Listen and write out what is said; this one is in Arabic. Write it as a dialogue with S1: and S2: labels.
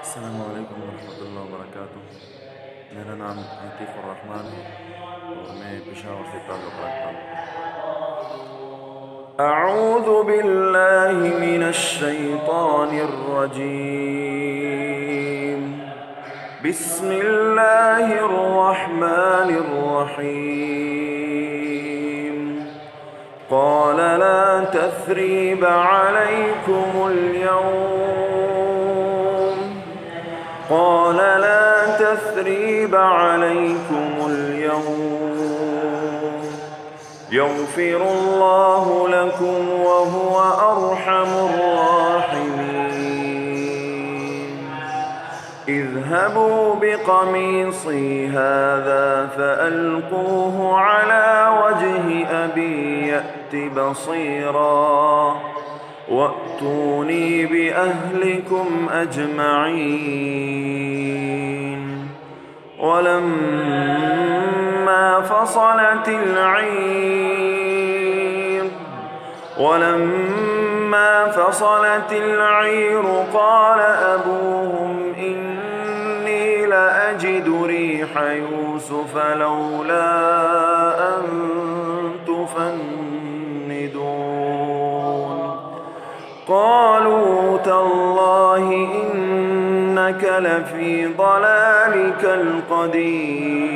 S1: السلام عليكم ورحمة الله وبركاته। मेरा नाम अतीक रहमान है और मैं पेशावर से ताल्लुक़ रखता हूँ। أعوذ بالله من الشيطان الرجيم. بسم الله الرحمن الرحيم. قال لا تثريب عليكم اليوم قال لا تثريب عليكم اليوم يغفر الله لكم وهو أرحم الراحمين. اذهبوا بقميصي هذا فألقوه على وجه أبي يأت بصيرا وأتوني بأهلكم أجمعين. ولما فصلت العير قال أبوهم إني لأجد ريح يوسف لولا أن تفندون. قالوا تالله إنك لفي ضلالك القديم.